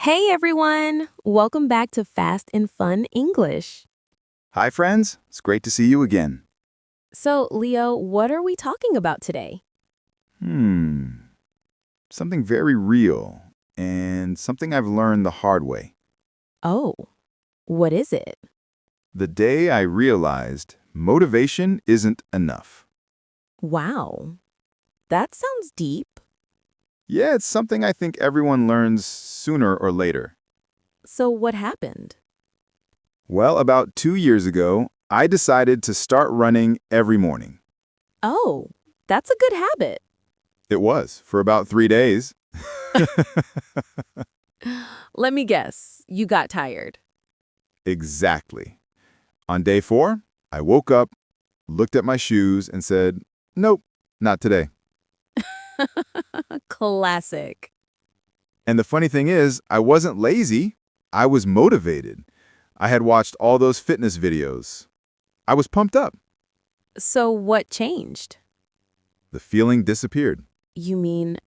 Hey everyone! Welcome back to Fast and Fun English. Hi, friends. It's great to see you again. So, Leo, what are we talking about today? Something very real and something I've learned the hard way. Oh, what is it? The day I realized motivation isn't enough. Wow, that sounds deep. Yeah, it's something I think everyone learns sooner or later. So, what happened? Well, about 2 years ago, I decided to start running every morning. Oh, that's a good habit. It was for about 3 days. Let me guess, you got tired. Exactly. On day 4, I woke up, looked at my shoes, and said, nope, not today. Classic. And the funny thing is, I wasn't lazy. I was motivated. I had watched all those fitness videos. I was pumped up. So, what changed? The feeling disappeared. You mean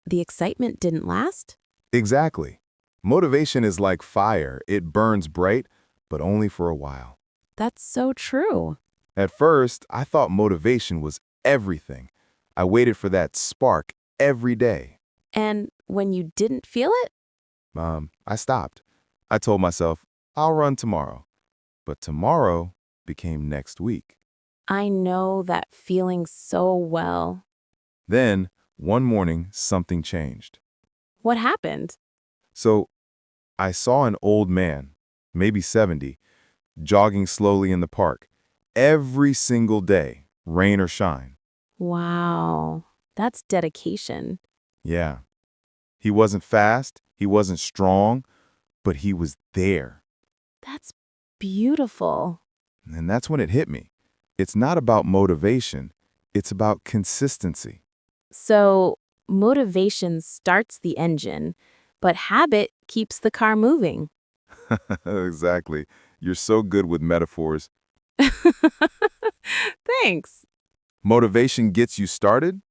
the excitement didn't last? Exactly. Motivation is like fire. It burns bright, but only for a while. That's so true. At first, I thought motivation was everything. I waited for that spark every day. And when you didn't feel it? I stopped. I told myself, I'll run tomorrow. But tomorrow became next week. I know that feeling so well. Then, one morning, something changed. What happened? So, I saw an old man, maybe 70, jogging slowly in the park, every single day, rain or shine. Wow, that's dedication. Yeah. He wasn't fast, he wasn't strong, but he was there. That's beautiful. And that's when it hit me. It's not about motivation, it's about consistency. So, motivation starts the engine, but habit keeps the car moving. Exactly. You're so good with metaphors. Thanks. Motivation gets you started,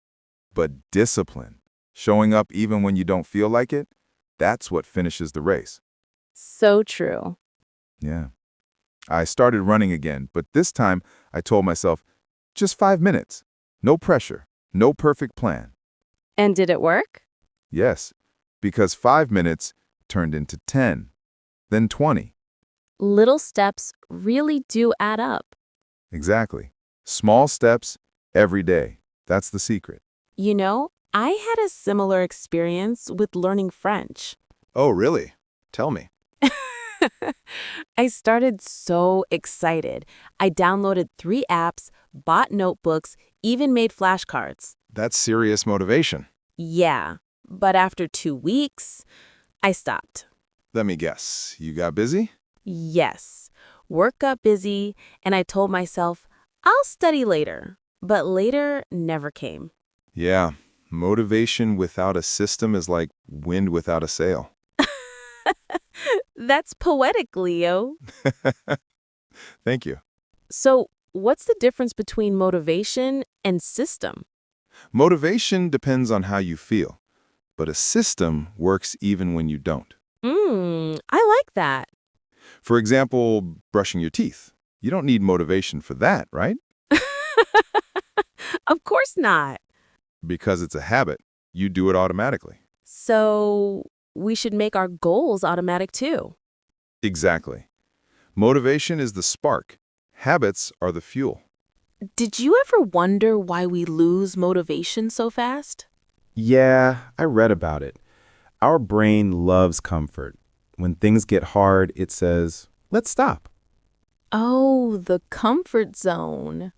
but discipline, showing up even when you don't feel like it, that's what finishes the race. So true. Yeah. I started running again, but this time I told myself, just 5 minutes. No pressure, no perfect plan. And did it work? Yes, because 5 minutes turned into 10, then 20. Little steps really do add up. Exactly. Small steps every day. That's the secret. You know, I had a similar experience with learning French. Oh, really? Tell me. I started so excited. I downloaded 3 apps, bought notebooks, even made flashcards. That's serious motivation. Yeah, but after 2 weeks, I stopped. Let me guess. You got busy? Yes, work got busy, and I told myself, I'll study later. But later never came. Yeah. Motivation without a system is like wind without a sail. That's poetic, Leo. Thank you. So, what's the difference between motivation and system? Motivation depends on how you feel, but a system works even when you don't. I like that. For example, brushing your teeth. You don't need motivation for that, right? Of course not. Because it's a habit. You do it automatically. So, we should make our goals automatic too. Exactly. Motivation is the spark. Habits are the fuel. Did you ever wonder why we lose motivation so fast? Yeah, I read about it. Our brain loves comfort. When things get hard, it says, let's stop. Oh, the comfort zone.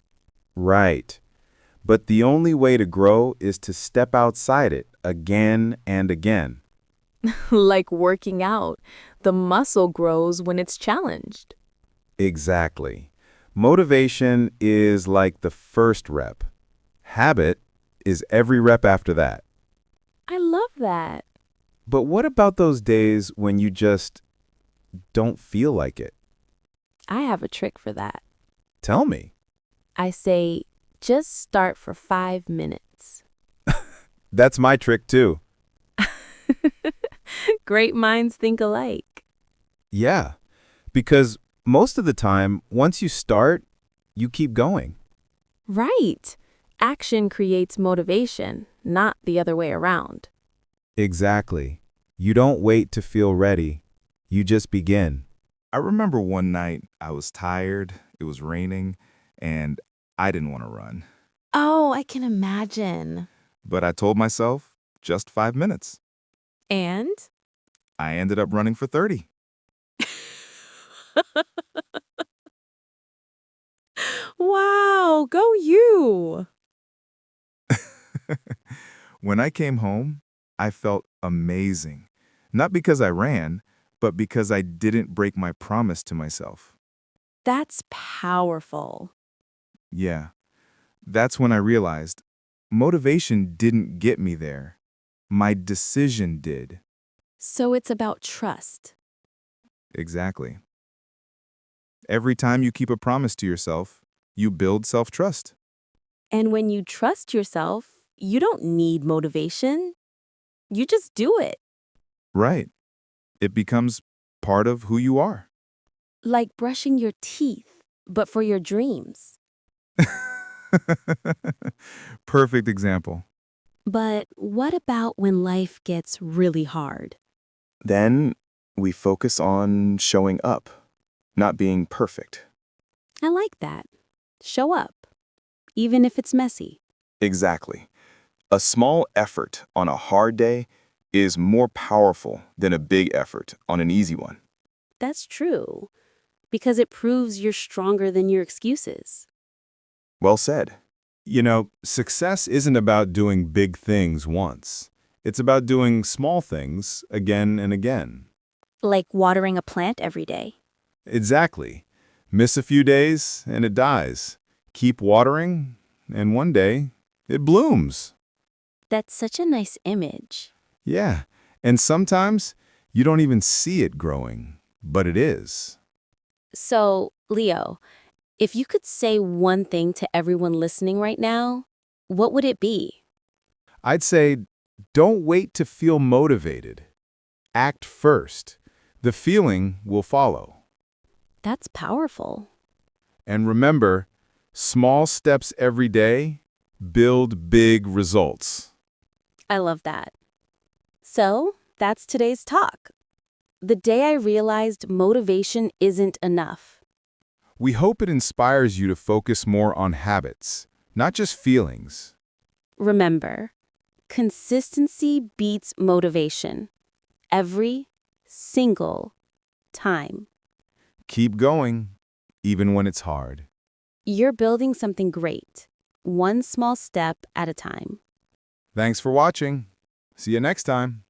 Right. But the only way to grow is to step outside it again and again. Like working out. The muscle grows when it's challenged. Exactly. Motivation is like the first rep. Habit is every rep after that. I love that. But what about those days when you just don't feel like it? I have a trick for that. Tell me. I say, just start for 5 minutes. That's my trick too. Great minds think alike. Yeah, because most of the time, once you start, you keep going. Right. Action creates motivation, not the other way around. Exactly. You don't wait to feel ready. You just begin. I remember one night I was tired, it was raining, and I didn't want to run. Oh, I can imagine. But I told myself, just 5 minutes. And? I ended up running for 30. Wow, go you! When I came home, I felt amazing. Not because I ran, but because I didn't break my promise to myself. That's powerful. Yeah, that's when I realized motivation didn't get me there. My decision did. So it's about trust. Exactly. Every time you keep a promise to yourself, you build self-trust. And when you trust yourself, you don't need motivation. You just do it. Right. It becomes part of who you are. Like brushing your teeth, but for your dreams. Perfect example. But what about when life gets really hard? Then we focus on showing up, not being perfect. I like that. Show up, even if it's messy. Exactly. A small effort on a hard day is more powerful than a big effort on an easy one. That's true, because it proves you're stronger than your excuses. Well said. You know, success isn't about doing big things once. It's about doing small things again and again. Like watering a plant every day. Exactly. Miss a few days and it dies. Keep watering and one day it blooms. That's such a nice image. Yeah, and sometimes you don't even see it growing, but it is. So, Leo, if you could say one thing to everyone listening right now, what would it be? I'd say, don't wait to feel motivated. Act first. The feeling will follow. That's powerful. And remember, small steps every day build big results. I love that. So, that's today's talk. The day I realized motivation isn't enough. We hope it inspires you to focus more on habits, not just feelings. Remember, consistency beats motivation. Every single time. Keep going, even when it's hard. You're building something great, one small step at a time. Thanks for watching. See you next time.